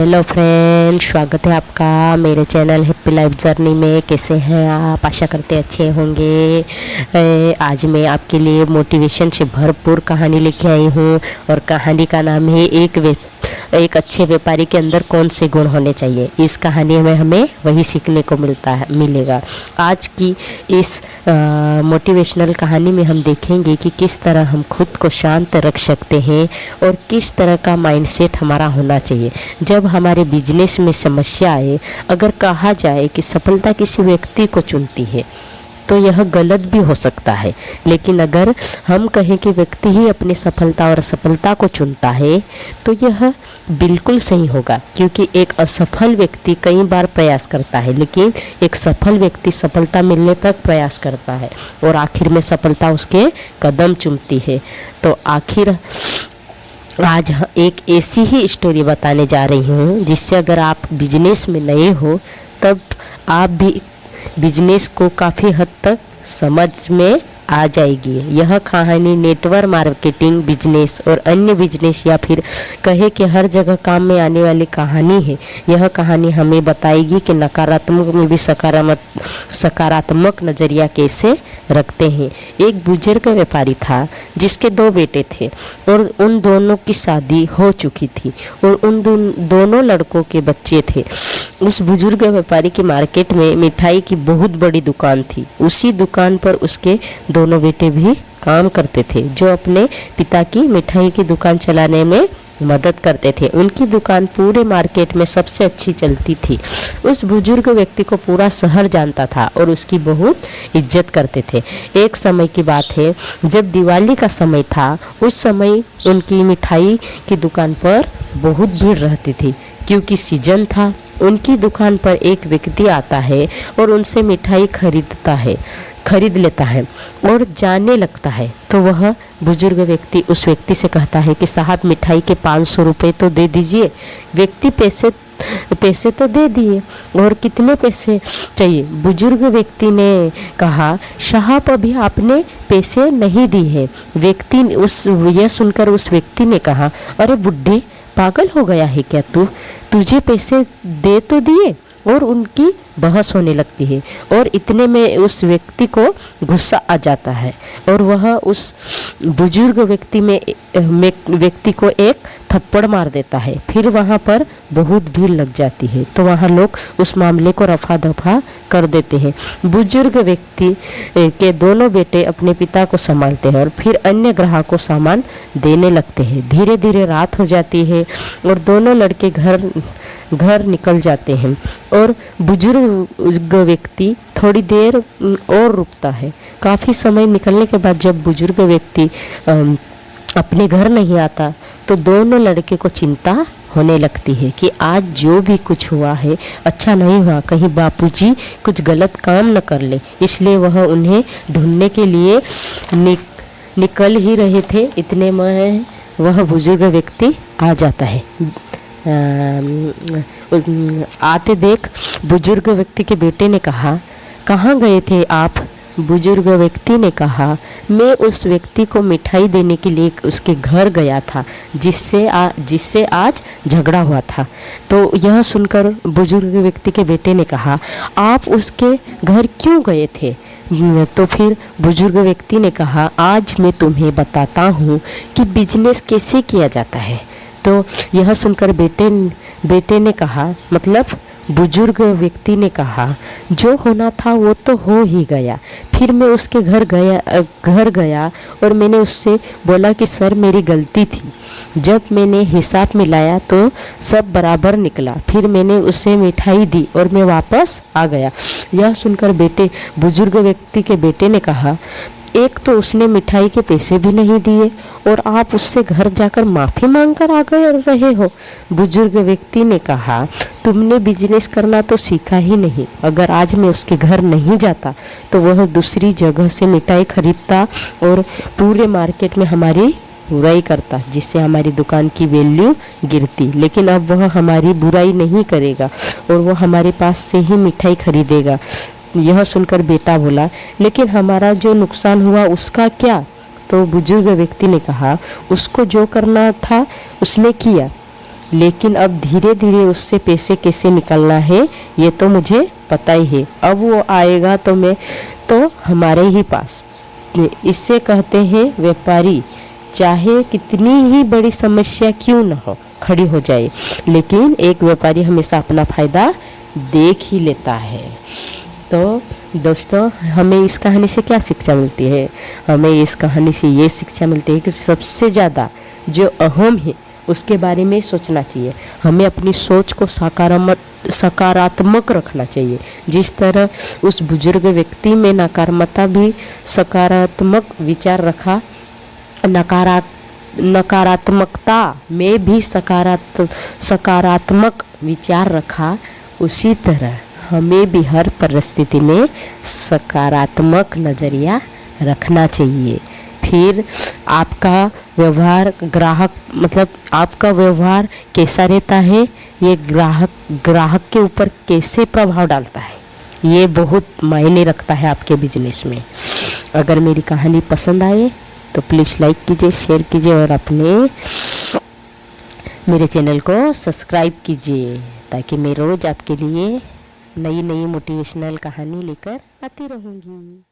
Hello friend, स्वागत है आपका मेरे चैनल हैप्पी लाइफ जर्नी में। कैसे हैं आप? आशा करते अच्छे होंगे। आज मैं आपके लिए मोटिवेशन से भरपूर कहानी लेके आई हूँ और कहानी का नाम है एक अच्छे व्यापारी के अंदर कौन से गुण होने चाहिए। इस कहानी में हमें वही सीखने को मिलेगा। आज की इस मोटिवेशनल कहानी में हम देखेंगे कि किस तरह हम खुद को शांत रख सकते हैं और किस तरह का माइंडसेट हमारा होना चाहिए जब हमारे बिजनेस में समस्या आए। अगर कहा जाए कि सफलता किसी व्यक्ति को चुनती है तो यह गलत भी हो सकता है, लेकिन अगर हम कहें कि व्यक्ति ही अपनी सफलता और असफलता को चुनता है तो यह बिल्कुल सही होगा। क्योंकि एक असफल व्यक्ति कई बार प्रयास करता है, लेकिन एक सफल व्यक्ति सफलता मिलने तक प्रयास करता है और आखिर में सफलता उसके कदम चूमती है। तो आखिर आज एक ऐसी ही स्टोरी बताने जा रही हूँ जिससे अगर आप बिजनेस में नए हो तब आप भी बिजनेस को काफ़ी हद तक समझ में आ जाएगी। यह कहानी नेटवर्क मार्केटिंग बिजनेस और अन्य बिजनेस या फिर कहे कि हर जगह काम में आने वाली कहानी है। यह कहानी हमें बताएगी कि नकारात्मक में भी सकारात्मक नज़रिया कैसे रखते हैं। एक बुजुर्ग व्यापारी था जिसके 2 बेटे थे और उन दोनों की शादी हो चुकी थी और उन दोनों लड़कों के बच्चे थे। उस बुजुर्ग व्यापारी की मार्केट में मिठाई की बहुत बड़ी दुकान थी। उसी दुकान पर उसके दोनों बेटे भी काम करते थे जो अपने पिता की मिठाई की दुकान चलाने में मदद करते थे। उनकी दुकान पूरे मार्केट में सबसे अच्छी चलती थी। उस बुजुर्ग व्यक्ति को पूरा शहर जानता था और उसकी बहुत इज्जत करते थे। एक समय की बात है जब दिवाली का समय था। उस समय उनकी मिठाई की दुकान पर बहुत भीड़ रहती थी क्योंकि सीजन था। उनकी दुकान पर एक व्यक्ति आता है और उनसे मिठाई खरीद लेता है और जाने लगता है। तो वह बुजुर्ग व्यक्ति उस व्यक्ति से कहता है कि साहब, मिठाई के 500 रुपये तो दे दीजिए। व्यक्ति पैसे तो दे दिए, और कितने पैसे चाहिए? बुजुर्ग व्यक्ति ने कहा, साहब अभी आपने पैसे नहीं दिए हैं। यह सुनकर उस व्यक्ति ने कहा, अरे बुड्ढे, पागल हो गया है क्या तू? तुझे पैसे दे तो दिए। और उनकी बहस होने लगती है और इतने में उस व्यक्ति को गुस्सा आ जाता है और वह उस बुजुर्ग व्यक्ति को एक थप्पड़ मार देता है। फिर वहाँ पर बहुत भीड़ लग जाती है तो वहाँ लोग उस मामले को रफा दफा कर देते हैं। बुजुर्ग व्यक्ति के दोनों बेटे अपने पिता को संभालते हैं और फिर अन्य ग्राहकों को सामान देने लगते हैं। धीरे धीरे रात हो जाती है और दोनों लड़के घर निकल जाते हैं और बुजुर्ग व्यक्ति थोड़ी देर और रुकता है। काफ़ी समय निकलने के बाद जब बुजुर्ग व्यक्ति अपने घर नहीं आता तो दोनों लड़के को चिंता होने लगती है कि आज जो भी कुछ हुआ है अच्छा नहीं हुआ, कहीं बापूजी कुछ गलत काम न कर ले। इसलिए वह उन्हें ढूंढने के लिए निकल ही रहे थे। इतने में वह बुजुर्ग व्यक्ति आ जाता है। आते देख बुजुर्ग व्यक्ति के बेटे ने कहा, कहाँ गए थे आप? बुजुर्ग व्यक्ति ने कहा, मैं उस व्यक्ति को मिठाई देने के लिए उसके घर गया था जिससे आज झगड़ा हुआ था। तो यह सुनकर बुजुर्ग व्यक्ति के बेटे ने कहा, आप उसके घर क्यों गए थे? तो फिर बुजुर्ग व्यक्ति ने कहा, आज मैं तुम्हें बताता हूँ कि बिजनेस कैसे किया जाता है। तो यह सुनकर बेटे ने कहा, मतलब बुजुर्ग व्यक्ति ने कहा, जो होना था वो तो हो ही गया। फिर मैं उसके घर गया और मैंने उससे बोला कि सर, मेरी गलती थी। जब मैंने हिसाब मिलाया तो सब बराबर निकला। फिर मैंने उसे मिठाई दी और मैं वापस आ गया। यह सुनकर बुजुर्ग व्यक्ति के बेटे ने कहा, एक तो उसने मिठाई के पैसे भी नहीं दिए और आप उससे घर जाकर माफ़ी मांगकर आ गए रहे हो। बुजुर्ग व्यक्ति ने कहा, तुमने बिजनेस करना तो सीखा ही नहीं। अगर आज मैं उसके घर नहीं जाता तो वह दूसरी जगह से मिठाई खरीदता और पूरे मार्केट में हमारी बुराई करता, जिससे हमारी दुकान की वैल्यू गिरती। लेकिन अब वह हमारी बुराई नहीं करेगा और वह हमारे पास से ही मिठाई खरीदेगा। यह सुनकर बेटा बोला, लेकिन हमारा जो नुकसान हुआ उसका क्या? तो बुजुर्ग व्यक्ति ने कहा, उसको जो करना था उसने किया। लेकिन अब धीरे धीरे उससे पैसे कैसे निकलना है ये तो मुझे पता ही है। अब वो आएगा तो हमारे ही पास। इससे कहते हैं व्यापारी चाहे कितनी ही बड़ी समस्या क्यों न हो खड़ी हो जाए, लेकिन एक व्यापारी हमेशा अपना फ़ायदा देख ही लेता है। तो दोस्तों, हमें इस कहानी से क्या शिक्षा मिलती है? हमें इस कहानी से ये शिक्षा मिलती है कि सबसे ज़्यादा जो अहम है उसके बारे में सोचना चाहिए। हमें अपनी सोच को सकारात्मक रखना चाहिए। जिस तरह उस बुजुर्ग व्यक्ति में नकारात्मकता भी सकारात्मक विचार रखा, नकारात्मकता में भी सकारात्मक विचार रखा, उसी तरह हमें भी हर परिस्थिति में सकारात्मक नज़रिया रखना चाहिए। फिर आपका व्यवहार आपका व्यवहार कैसा रहता है ये ग्राहक के ऊपर कैसे प्रभाव डालता है, ये बहुत मायने रखता है आपके बिजनेस में। अगर मेरी कहानी पसंद आए तो प्लीज़ लाइक कीजिए, शेयर कीजिए और मेरे चैनल को सब्सक्राइब कीजिए, ताकि मैं रोज़ आपके लिए नई मोटिवेशनल कहानी लेकर आती रहूँगी।